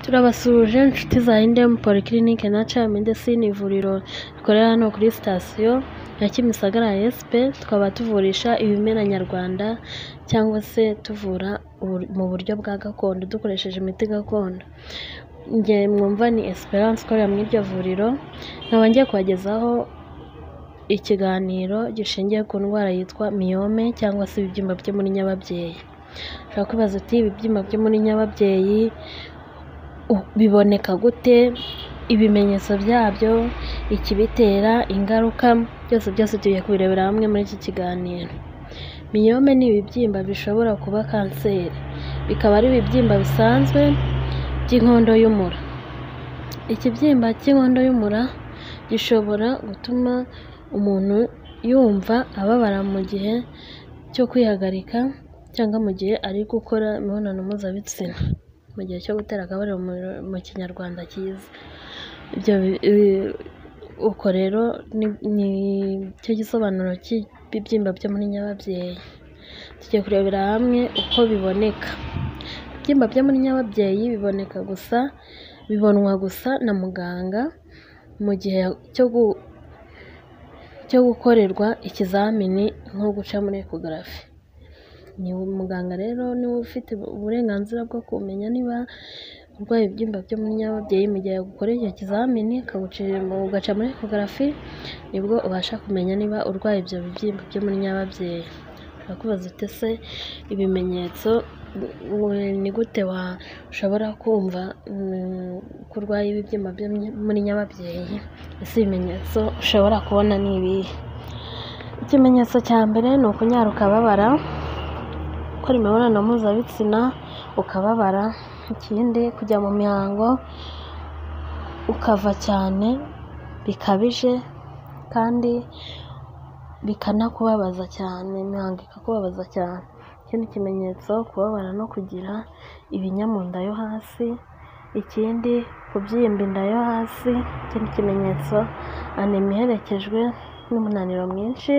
Turabasuhuje inshuti za Indem Polyclinique na Medecine, ivuriro rikorera hano kuri sitasiyo ya Kimisagara SP. Tukaba tuvurisha ibimera nyarwanda cyangwa se tuvura mu buryo bwa gakondo dukoresheje imiti gakondo. Njye mwumva ni Esperance ukorera muri iryo vuriro, nkaba ngiye kubagezaho ikiganiro gishingiye ku ndwara yitwa myome cyangwa se ibibyimba byo muri nyababyeyi. Ushobora kwibaza uti ibibyimba byo muri nyababyeyi biboneka gute, ibimenyetso byabyo, ikibitera, ingaruka, byose tugiye kubirebera hamwe muri iki kiganiro. Myome ni ibibyimba bishobora kuba kanseri, bikaba ari ibibyimba bisanzwe by'inkondo y'umura. Ikibyimba cy'inkondo y'umura gishobora gutuma umuntu yumva ababara mu gihe cyo kwihagarika cyangwa mu gihe ari gukora imibonano mpuzabitsina, mu gihe cyo gutera akabariro mu kinyarwanda cyiza. Uko rero ni cyo gisobanuro cy'ibibyimba byo muri nyababyeyi. Tugiye kurebera hamwe uko biboneka. Ibibyimba byo muri nyababyeyi bibonwa gusa na muganga mu gihe cyo gukorerwa ikizamini nko guca muri ekogarafi. Ni muganga rero niwe ufite uburenganzira bwo kumenya niba urwaye ibibyimba byo muri nyababyeyi. Mu gihe yagukoreye icyo kizamini ugaca muri ekogarafi, nibwo ubasha kumenya niba urwaye ibyo bibyimba byo muri nyababyeyi. Urakubaza ute se ibimenyetso ni gute ushobora kumva ko urwaye ibibyimba byo muri nyababyeyi? Ese ibimenyetso ushobora kubona ni ibihe? Ikimenyetso cya mbere ni ukunyaruka babara, gukora imibonano mpuzabitsina ukababara. Ikindi, kujya mu mihango ukava cyane bikabije kandi bikanakubabaza cyane, imihango ikakubabaza cyane. Ikindi kimenyetso, kubabara no kugira ibinya mu nda yo hasi. Ikindi, kubyimba inda yo hasi. Ikindi kimenyetso, anemi iherekejwe n'umunaniro mwinshi.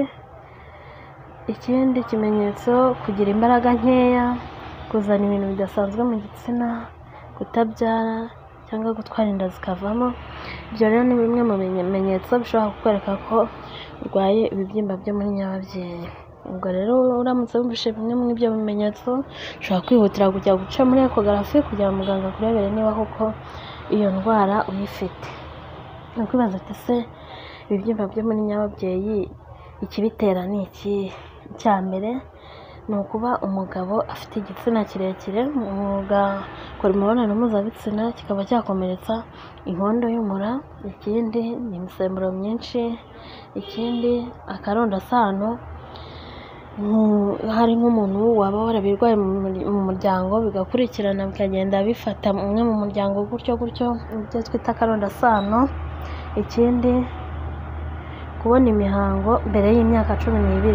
Ikindi kimenyetso, kugira imbaraga nkeya, kuzana ibintu bidasanzwe mu gitsina, kutabyara cyangwa gutwara inda zikavamo. Ibyo rero ni bimwe mu bimenyetso bishobora kukwereka ko urwaye ibibyimba byo muri nyababyeyi. Ubwo rero uramutse wumvise bimwe muri ibyo bimenyetso, ushobora kwihutira kujya guca muri ekogarafi kugira ngo muganga akurebere niba koko iyo ndwara uyifite. Ni ukwibaza ati se ibibyimba byo muri nyababyeyi ikibitera ni iki? Icya mbere ni ukuba umugabo afite igitsina kirekire, ugakora imibonano mpuzabitsina kikaba cyakomeretsa inkondo y'umura. Ikindi ni imisemburo myinshi. Ikindi, akarondasano, hari nk'umuntu waba warabirwaye mu muryango bigakurikirana bikagenda bifata umwe mu muryango gutyo ibyo twita akarondasano. Ikindi, kubona imihango mbere y'imyaka 12,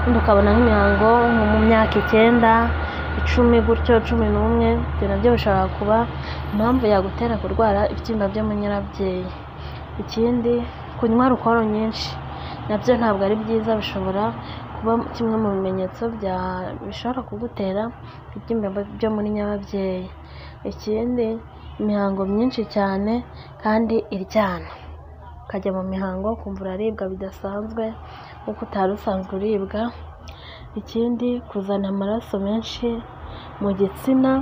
ubundi ukabona nk'imihango mu myaka 9, 10 gutyo 11. Ibyo nabyo bishobora kuba impamvu yagutera kurwara ibibyimba byo muri nyababyeyi. Ikindi, kunywa alcohol nyinshi nabyo ntabwo ari byiza, bishobora kuba kimwe mu bimenyetso bishobora kugutera ibibyimba byo muri nyababyeyi. Ikindi, imihango myinshi cyane kandi iryana, ukajya mu mihango ukumva uraribwa bidasanzwe nk'uko utari usanzwe uribwa. Ikindi, kuzana amaraso menshi mu gitsina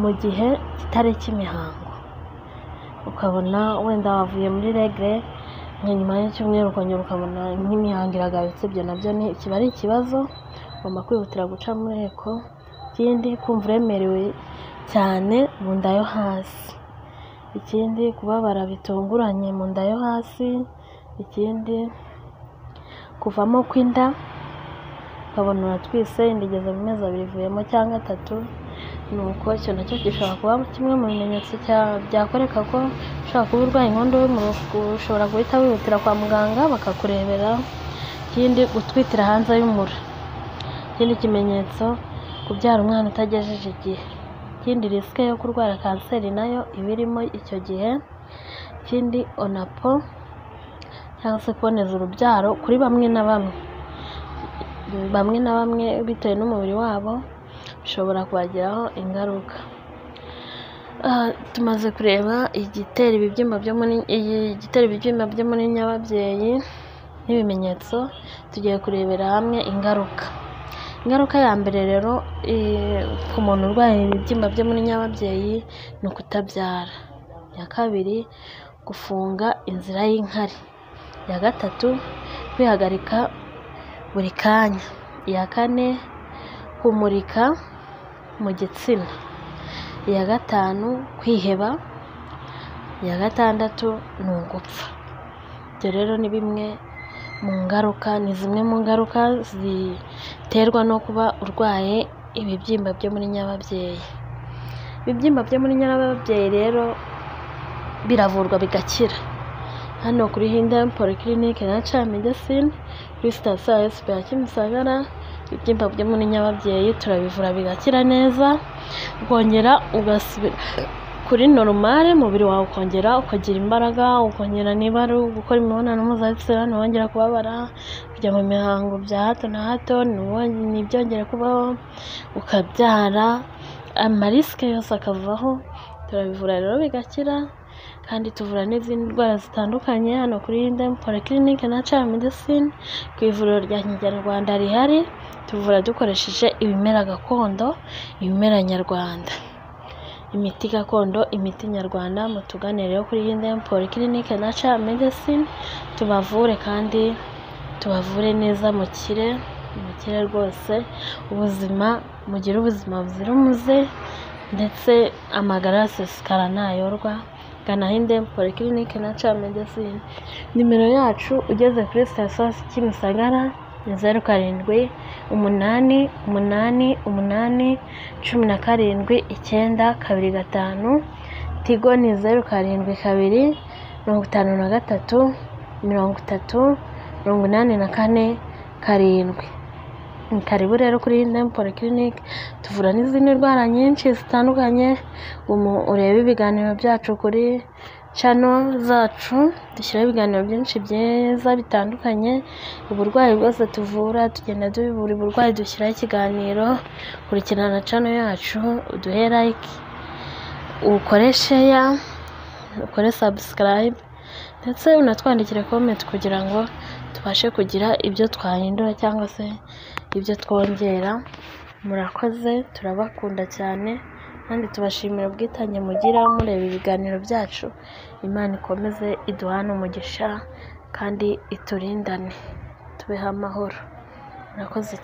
mu gihe kitari cy'imihango, ukabona wenda wavuye muri regre nyuma y'icyumweru ukongera ukabona nk'imihango iragarutse. Ibyo nabyo kiba ari ikibazo, ugomba kwihutira guca muri eko. Ikindi, kumva uremerewe cyane mu nda yo hasi. Ikindi, kubabara bitunguranye mu nda yo hasi. Ikindi, kuvamo kw'inda, ukabona uratwise, inda igeze mu mezi 2 ivuyemo cyangwa 3. Nuko icyo nacyo gishobora kuba kimwe mu bimenyetso byakwereka ko ushobora kuba urwaye inkondo y'umura. Ushobora guhita wihutira kwa muganga bakakurebera. Ikindi, gutwitira hanze y'umura. Ikindi kimenyetso, kubyara umwana utagejeje igihe. Ikindi, risike yo kurwara kanseri nayo iba irimo icyo gihe. Ikindi, onapo cyangwa se kuboneza urubyaro kuri bamwe na bamwe bitewe n'umubiri wabo bishobora kubagiraho ingaruka. Tumaze kureba igitera ibibyimba byo muri nyababyeyi n'ibimenyetso, tugiye kurebera hamwe ingaruka. Ingaruka ya mbere rero ku muntu urwaye ibibyimba byo muri nyababyeyi ni ukutabyara. Iya kabiri, gufunga inzira y'inkari. Iya gatatu, kwihagarika buri kanya. Iya kane, kumurika mu gitsina. Iya gatanu, kwiheba. Iya gatandatu, ni ugupfa. Ibyo rero ni zimwe mu ngaruka ziterwa no kuba urwaye ibibyimba byo muri nyababyeyi. Ibibyimba byo muri nyababyeyi rero biravurwa bigakira. Hano kuri Hidden Polyclinic Natural Medicine kuri sitasiyo ya SP ya Kimisagara, ibibyimba byo muri nyababyeyi turabivura bigakira neza, ukongera ugasubira kuri normal, umubiri wawe ukongera ukagira imbaraga, ukongera niba ari gukora imibonano mpuzabitsina ntiwongera kubabara, kujya mu mihango bya hato na hato ntibyongere kubaho, ukabyara, amarisike yose akavaho. Turabivura rero bigakira, kandi tuvura n'izindi ndwara zitandukanye hano kuri Hidden Polyclinic Natural Medicine. Ku ivuriro rya Kinyarwanda rihari, tuvura dukoresheje ibimera gakondo, ibimera nyarwanda, imiti gakondo, imiti nyarwanda. Mutugane rero kuri Hidden Polyclinic Natural Medicine, tubavure kandi tubavure neza, mukire rwose, mugire ubuzima buzira umuze, ndetse amagara asesekara ntayorwa. Gana Hidden Polyclinic Natural Medicine. Nimero yacu ugeze kuri sitasiyo ya Kimisagara ni 0788879225. Tigo ni 0753308447. Karibu rero kuri Hidden Polyclinic, tuvura n'izindi ndwara nyinshi zitandukanye. Urebe ibiganiro byacu kuri channel zacu, dushyiraho ibiganiro byinshi byiza bitandukanye. Uburwayi bwose tuvura tugenda dubivura uburwayi, dushyiraho ikiganiro. Kurikirana channel yacu, uduhe like, ukore share, ukore subscribe, ndetse unatwandikire comment kugira ngo tubashe kugira ibyo twahindura cyangwa se ibyo twongera. Murakoze, turabakunda cyane, kandi tubashimira ubwitange mugira mureba ibiganiro byacu. Imana ikomeze iduhane umugisha kandi iturindane, tubeho amahoro. Murakoze.